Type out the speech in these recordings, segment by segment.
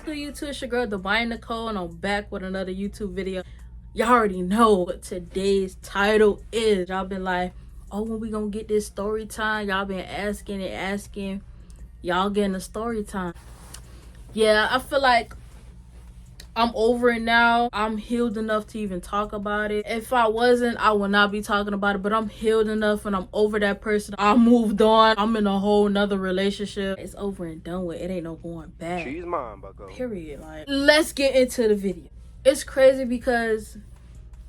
good, YouTube? It's your girl, Divine Nicole, and I'm back with another YouTube video. Y'all already know what today's title is. Y'all been like, oh, when we gonna get this story time? Y'all been asking and asking. Y'all getting a story time. Yeah, I feel like I'm over it now. I'm healed enough to even talk about it. If I wasn't, I would not be talking about it. But I'm healed enough and I'm over that person. I moved on. I'm in a whole nother relationship. It's over and done with. It ain't no going back. She's mine, bucko. Period. Like, let's get into the video. It's crazy because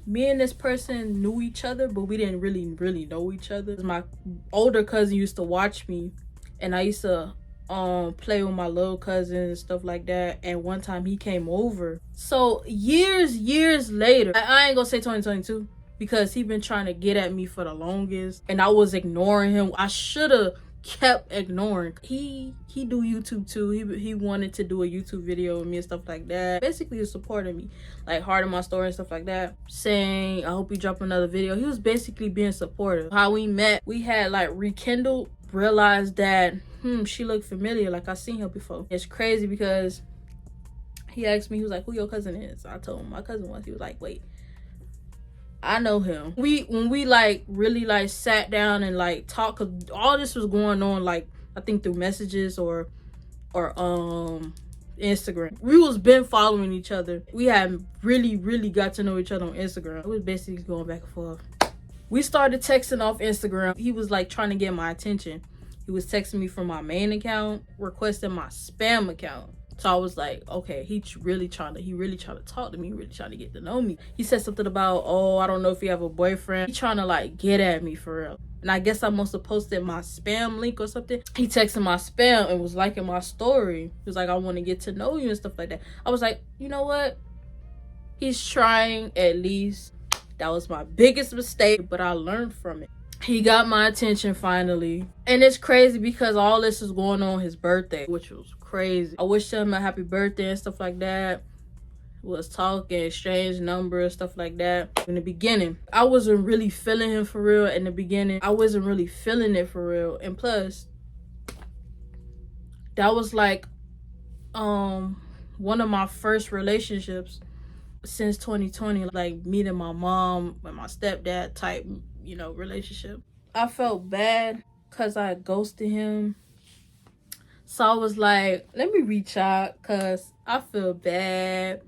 me and this person knew each other, but we didn't really know each other. My older cousin used to watch me, and I used to play with my little cousin and stuff like that. And one time he came over, so years later, I ain't gonna say 2022 because he been trying to get at me for the longest and I was ignoring him. I should have kept ignoring. He do YouTube too. He wanted to do a YouTube video with me and stuff like that. Basically he was supporting me, like hearting my story and stuff like that, saying I hope you drop another video. He was basically being supportive. How we met, we had like rekindled, realized that she looked familiar, like I seen her before. It's crazy because he asked me, he was like, who your cousin is? I told him my cousin was. He was like, wait, I know him. When we like really like sat down and like talked, cause all this was going on like I think through messages or Instagram. We was been following each other. We had really got to know each other on Instagram. It was basically going back and forth. We started texting off Instagram. He was like trying to get my attention. He was texting me from my main account, requesting my spam account. So I was like, okay, he really trying to talk to me, really trying to get to know me. He said something about, oh, I don't know if you have a boyfriend. He trying to like get at me for real. And I guess I must have posted my spam link or something. He texted my spam and was liking my story. He was like, I want to get to know you and stuff like that. I was like, you know what? He's trying at least. That was my biggest mistake, but I learned from it. He got my attention finally. And it's crazy because all this is going on his birthday, which was crazy. I wished him a happy birthday and stuff like that. Was talking, exchanged numbers, stuff like that. In the beginning, I wasn't really feeling him for real. In the beginning, I wasn't really feeling it for real. And plus, that was like one of my first relationships since 2020, like meeting my mom and my stepdad type, you know, relationship. I felt bad because I ghosted him. So I was like, let me reach out because I feel bad.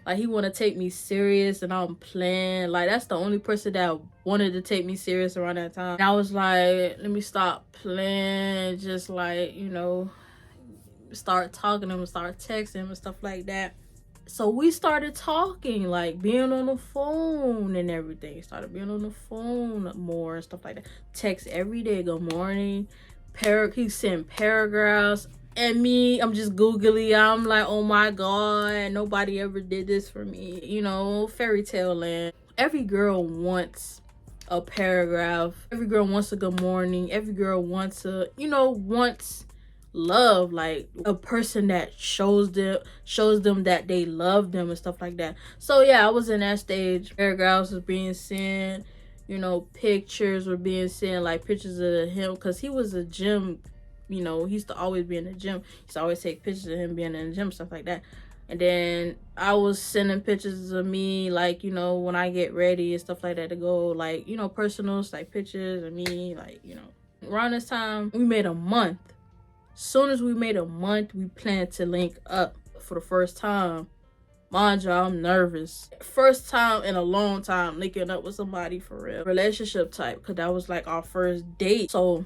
Like he want to take me serious and I'm playing. Like that's the only person that wanted to take me serious around that time. And I was like, let me stop playing. Just like, you know, start talking to him, start texting him and stuff like that. So we started talking, like being on the phone and everything. Started being on the phone more and stuff like that. Text every day, good morning. He sent paragraphs. And me, I'm just googly. I'm like, oh my God, nobody ever did this for me. You know, fairy tale land. Every girl wants a paragraph. Every girl wants a good morning. Every girl wants wants love, like a person that shows them that they love them and stuff like that. So yeah, I was in that stage. Paragraphs was being sent, you know, pictures were being sent, like pictures of him, because he was a gym, you know, he used to always be in the gym. He used to always take pictures of him being in the gym, stuff like that. And then I was sending pictures of me, like, you know, when I get ready and stuff like that to go, like, you know, personals, like pictures of me, like, you know. Around this time, we made a month. Soon as we made a month, we planned to link up for the first time. Mind you, I'm nervous. First time in a long time linking up with somebody for real. Relationship type, because that was like our first date. So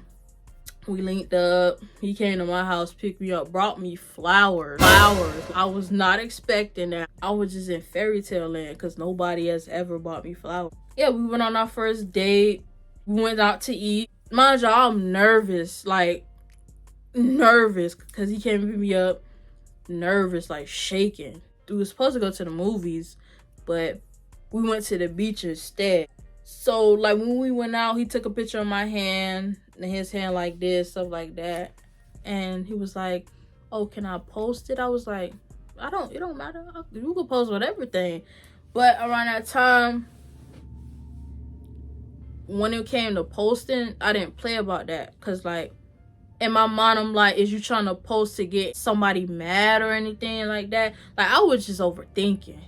we linked up. He came to my house, picked me up, brought me flowers. I was not expecting that. I was just in fairy tale land because nobody has ever bought me flowers. Yeah, we went on our first date. We went out to eat. Mind you, I'm nervous, like nervous because he came to pick me up, nervous, like shaking. We were supposed to go to the movies, but we went to the beach instead. So like when we went out, he took a picture of my hand and his hand like this, stuff like that, and he was like, oh, can I post it? I was like, it don't matter, you can post with everything. But around that time, when it came to posting, I didn't play about that because like In my mind, I'm like, is you trying to post to get somebody mad or anything like that? Like, I was just overthinking.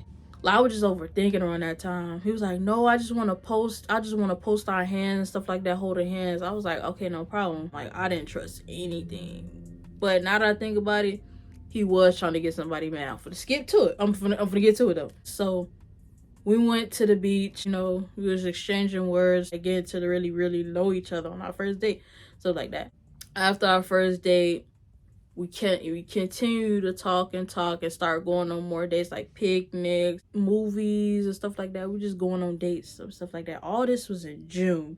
I was just overthinking around that time. He was like, no, I just want to post. I just want to post our hands and stuff like that, holding hands. I was like, okay, no problem. Like, I didn't trust anything. But now that I think about it, he was trying to get somebody mad. I'm finna skip to it. I'm finna get to it though. So we went to the beach. You know, we was exchanging words again to really, really know each other on our first date. So like that. After our first date, we continue to talk and start going on more dates, like picnics, movies and stuff like that. We just going on dates and stuff like that. All this was in June.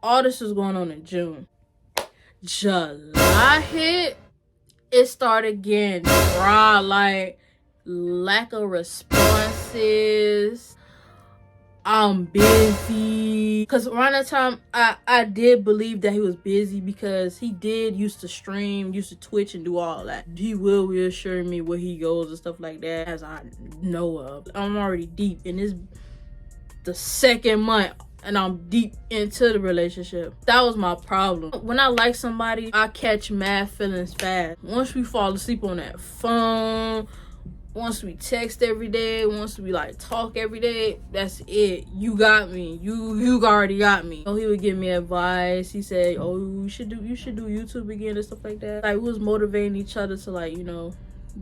All this was going on in June. July hit, it started getting dry, like lack of responses. I'm busy. Because around that time, I did believe that he was busy because he did used to stream, used to Twitch and do all that. He will reassure me where he goes and stuff like that, as I know of. I'm already deep in this, the second month, and I'm deep into the relationship. That was my problem. When I like somebody, I catch mad feelings fast. Once we fall asleep on that phone, once we text every day, once we like talk every day, that's it. You got me. You already got me. So he would give me advice. He said, oh, you should do YouTube again and stuff like that. Like, we was motivating each other to, like, you know,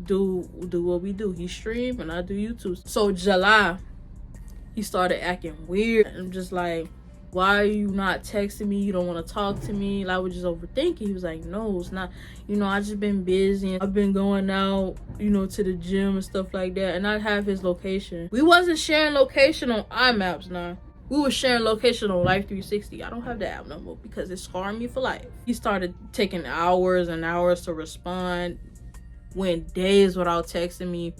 do what we do. He stream and I do YouTube. So July, he started acting weird. I'm just like, why are you not texting me? You don't want to talk to me. Like, I was just overthinking. He was like, no, it's not. You know, I just been busy. I've been going out, you know, to the gym and stuff like that. And I have his location. We wasn't sharing location on iMaps now. We were sharing location on Life 360. I don't have the app no more because it scarred me for life. He started taking hours and hours to respond. Went days without texting me.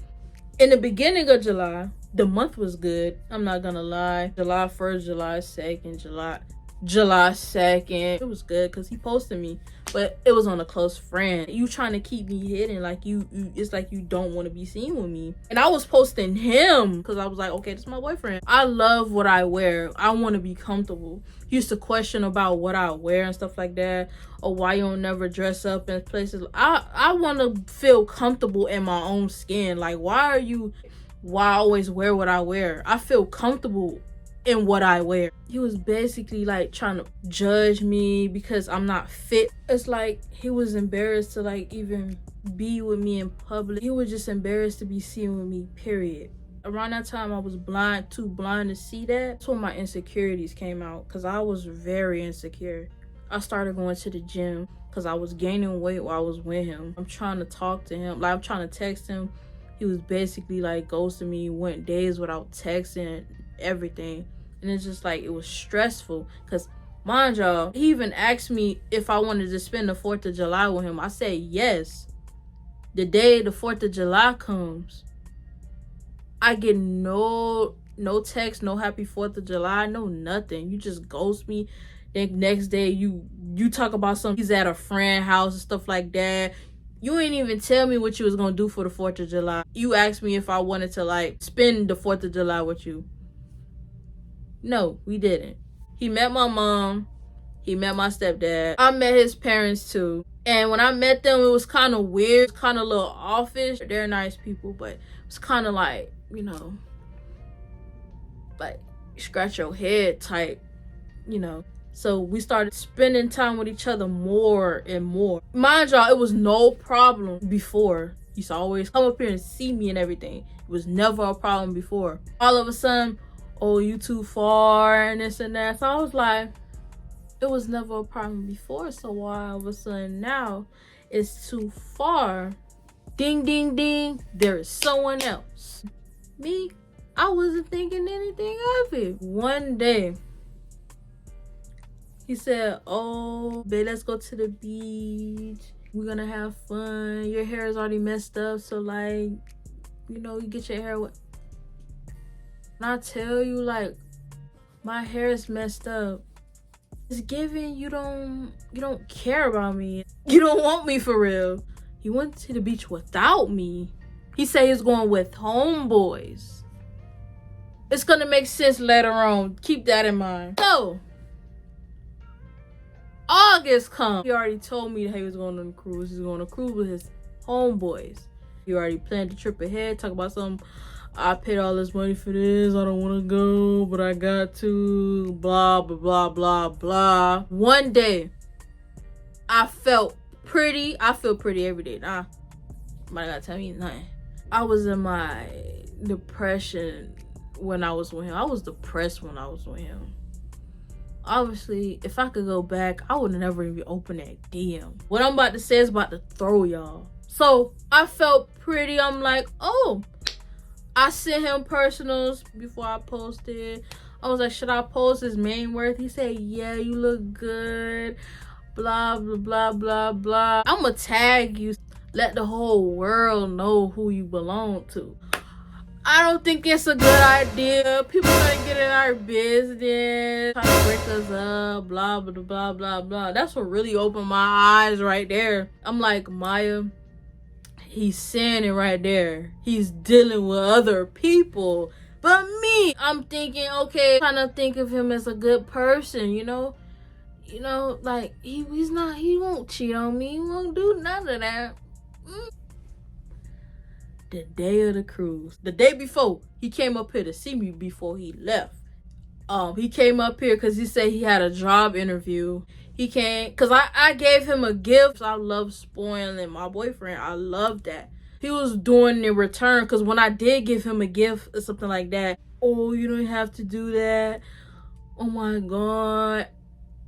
In the beginning of July, the month was good. I'm not gonna lie. July 1st, July 2nd, July 2nd. It was good because he posted me, but it was on a close friend. You trying to keep me hidden, like you it's like you don't want to be seen with me. And I was posting him because I was like, okay, this is my boyfriend. I love what I wear. I want to be comfortable. He used to question about what I wear and stuff like that, or why you don't never dress up in places. I want to feel comfortable in my own skin. Like, why I always wear what I wear? I feel comfortable in what I wear. He was basically like trying to judge me because I'm not fit. It's like he was embarrassed to like even be with me in public. He was just embarrassed to be seen with me, period. Around that time, I was too blind to see that. That's when my insecurities came out, because I was very insecure. I started going to the gym because I was gaining weight while I was with him. I'm trying to talk to him, like I'm trying to text him. He was basically like ghosting me, went days without texting, everything. And it's just like, it was stressful because, mind y'all, he even asked me if I wanted to spend the 4th of July with him. I said yes. The day the 4th of July comes, I get no text, no happy 4th of July, no nothing. You just ghost me. Then next day you talk about something. He's at a friend house and stuff like that. You ain't even tell me what you was gonna do for the 4th of July. You asked me if I wanted to like spend the 4th of July with you. No, we didn't. He met my mom. He met my stepdad. I met his parents too. And when I met them, it was kind of weird. It was kind of a little offish. They're nice people, but it's kind of like, you know, like scratch your head type, you know. So we started spending time with each other more and more. Mind y'all, it was no problem before. He used to always come up here and see me and everything. It was never a problem before. All of a sudden, oh, you too far and this and that. So I was like, it was never a problem before. So why all of a sudden now it's too far? Ding, ding, ding. There is someone else. Me, I wasn't thinking anything of it. One day, he said, oh, babe, let's go to the beach. We're gonna have fun. Your hair is already messed up, so like, you know, you get your hair wet. And I tell you, like, my hair is messed up. It's giving you don't care about me. You don't want me for real. He went to the beach without me. He said he's going with homeboys. It's gonna make sense later on. Keep that in mind. So August come, he already told me that he was going on a cruise. He's going on a cruise with his homeboys. He already planned the trip ahead, talk about something. I paid all this money for this. I don't want to go, but I got to. Blah, blah, blah, blah, blah. One day, I felt pretty. I feel pretty every day. Nah, nobody gotta tell me nothing. I was in my depression when I was with him. I was depressed when I was with him. Obviously, if I could go back, I would never even open that DM. What I'm about to say is about to throw y'all. So I felt pretty. I'm like, oh, I sent him personals before I posted. I was like, should I post his main worth? He said, yeah, you look good. Blah, blah, blah, blah, blah. I'm gonna tag you. Let the whole world know who you belong to. I don't think it's a good idea. People gonna get in our business, try to break us up, blah, blah, blah, blah, blah. That's what really opened my eyes right there. I'm like, Maya, he's saying it right there. He's dealing with other people. But me, I'm thinking, okay, trying to think of him as a good person, you know? You know, like, he won't cheat on me. He won't do none of that. The day of the cruise, the day before, he came up here to see me before he left. He came up here because he said he had a job interview. He came because I gave him a gift. I love spoiling my boyfriend. I love that. He was doing the return because when I did give him a gift or something like that, oh, you don't have to do that. Oh my God.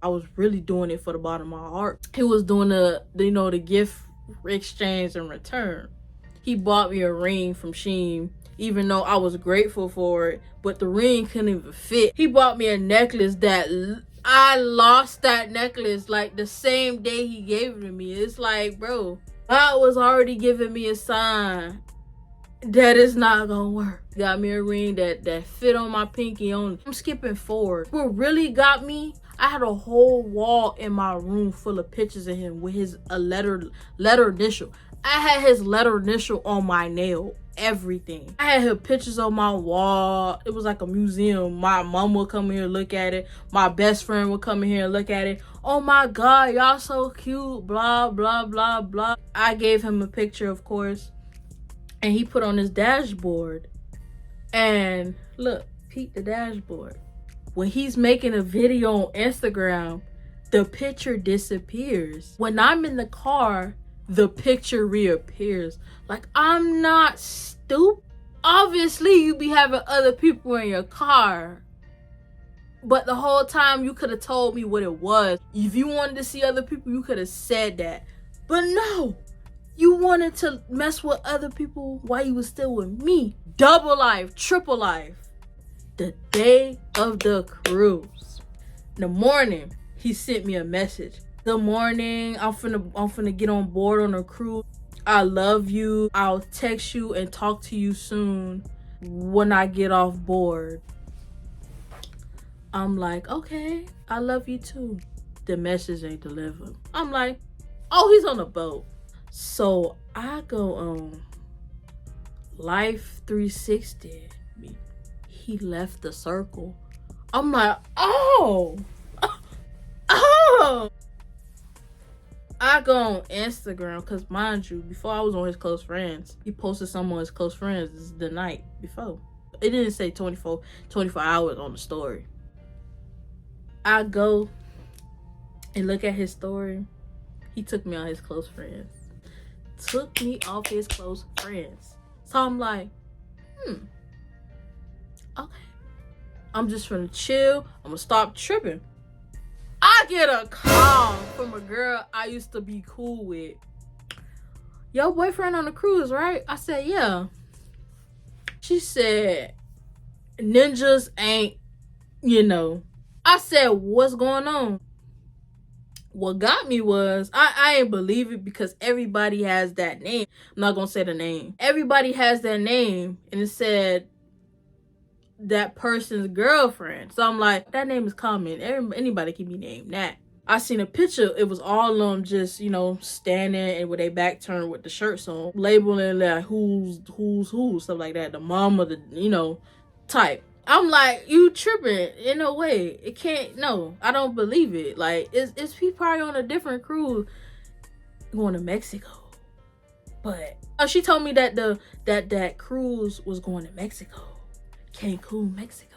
I was really doing it for the bottom of my heart. He was doing the gift exchange and return. He bought me a ring from Shein, even though I was grateful for it, but the ring couldn't even fit. He bought me a necklace that I lost that necklace like the same day he gave it to me. It's like, bro, God was already giving me a sign that it's not gonna work. Got me a ring that fit on my pinky only. I'm skipping forward. What really got me, I had a whole wall in my room full of pictures of him with his letter initial. I had his letter initial on my nail, everything. I had his pictures on my wall. It was like a museum. My mom would come here and look at it. My best friend would come in here and look at it. Oh my God, y'all so cute, blah, blah, blah, blah. I gave him a picture, of course, and he put on his dashboard. And look, peep the dashboard. When he's making a video on Instagram, the picture disappears. When I'm in the car, the picture reappears. Like, I'm not stupid. Obviously, you be having other people in your car, but the whole time you could have told me what it was. If you wanted to see other people, you could have said that. But no, you wanted to mess with other people while you was still with me. Double life, triple life. The day of the cruise. In the morning, he sent me a message. Good morning, I'm finna get on board on a cruise. I love you. I'll text you and talk to you soon when I get off board. I'm like, okay, I love you too. The message ain't delivered. I'm like, oh, he's on a boat. So I go on Life 360. He left the circle. I'm like, oh. I go on Instagram because, mind you, before I was on his close friends, he posted some on his close friends the night before. It didn't say 24 hours on the story. I go and look at his story. He took me on his close friends. Took me off his close friends. So I'm like, okay. I'm just gonna chill. I'm gonna stop tripping. I get a call from a girl I used to be cool with. Your boyfriend on the cruise, right? I said, yeah. She said, ninjas ain't, I said, what's going on? What got me was, I ain't believe it because everybody has that name. I'm not gonna say the name. Everybody has that name, and it said that person's girlfriend. So I'm like, that name is common. Anybody can be named that. I seen a picture. It was all of them just, standing and with their back turned with the shirts on, labeling like who's who, stuff like that. The mama, the type. I'm like, you tripping in a way. It can't, no, I don't believe it. Like, it's he probably on a different cruise going to Mexico. But she told me that that cruise was going to Mexico. Cancun, Mexico.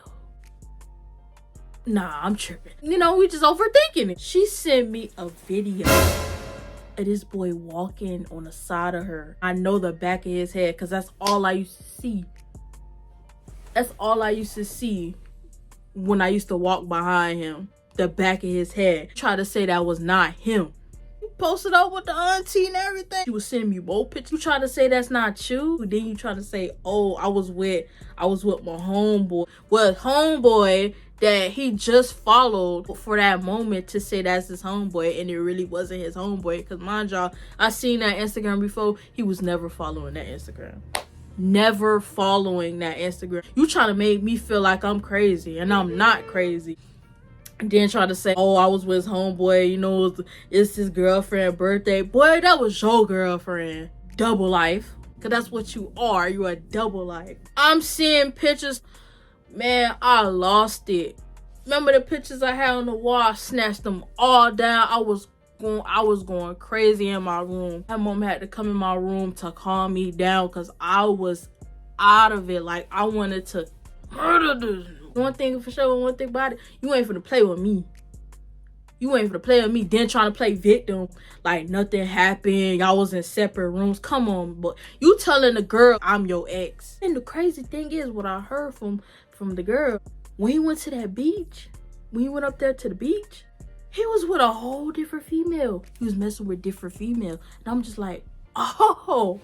Nah, I'm tripping. You know, we just overthinking it. She sent me a video of this boy walking on the side of her. I know the back of his head because that's all I used to see. That's all I used to see when I used to walk behind him. The back of his head. Try to say that was not him. You posted up with the auntie and everything. You was sending me both pictures. You try to say that's not you. Then you try to say, oh, I was with my homeboy. Well, homeboy that he just followed for that moment to say that's his homeboy, and it really wasn't his homeboy. Because mind y'all, I seen that Instagram before. He was never following that Instagram. Never following that Instagram. You trying to make me feel like I'm crazy, and I'm not crazy. And then try to say, oh, I was with his homeboy, you know, it's his girlfriend's birthday. Boy, that was your girlfriend. Double life. Because that's what you are. You are a double life. I'm seeing pictures. Man, I lost it. Remember the pictures I had on the wall? I snatched them all down. I was going crazy in my room. My mom had to come in my room to calm me down because I was out of it. Like, I wanted to murder this. One thing for sure, one thing about it, you ain't finna play with me. You ain't finna play with me. Then trying to play victim like nothing happened. Y'all was in separate rooms. Come on, but you telling the girl I'm your ex. And the crazy thing is, what I heard from the girl, when he went to that beach, when he went up there to the beach, he was with a whole different female. He was messing with different female. And I'm just like, oh,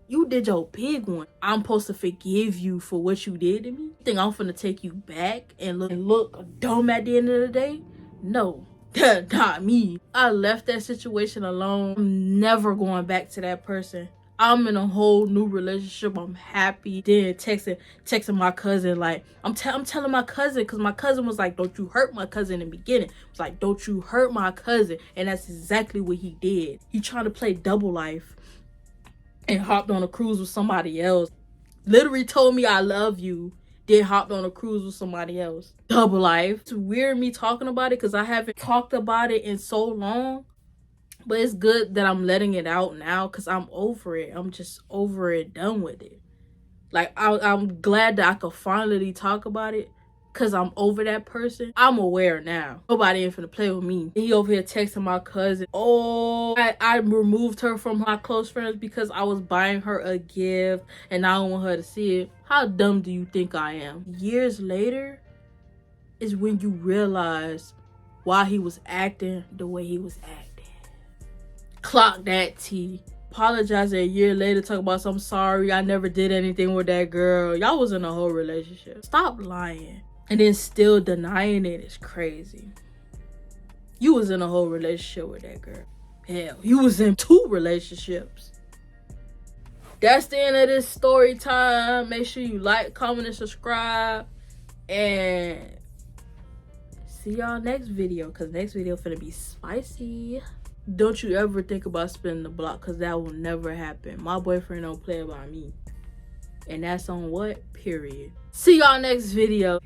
you did your big one. I'm supposed to forgive you for what you did to me? You think I'm finna take you back and look dumb at the end of the day? No, not me. I left that situation alone. I'm never going back to that person. I'm in a whole new relationship. I'm happy. Then texting my cousin, like, I'm telling my cousin, because my cousin was like, don't you hurt my cousin in the beginning. It was like, don't you hurt my cousin. And that's exactly what he did. He tried to play double life and hopped on a cruise with somebody else. Literally told me I love you, then hopped on a cruise with somebody else. Double life. It's weird me talking about it because I haven't talked about it in so long. But it's good that I'm letting it out now because I'm over it. I'm just over it, done with it. Like, I'm glad that I could finally talk about it because I'm over that person. I'm aware now. Nobody ain't finna play with me. He over here texting my cousin. Oh, I removed her from my close friends because I was buying her a gift and I don't want her to see it. How dumb do you think I am? Years later is when you realize why he was acting the way he was acting. Clock that T. Apologize a year later, talk about I'm sorry, I never did anything with that girl. Y'all was in a whole relationship. Stop lying. And then still denying it is crazy. You was in a whole relationship with that girl. Hell, you was in 2 relationships. That's the end of this story time. Make sure you like, comment, and subscribe. And see y'all next video, because next video finna be spicy. Don't you ever think about spinning the block, because that will never happen. My boyfriend don't play about me. And that's on what? Period. See y'all next video.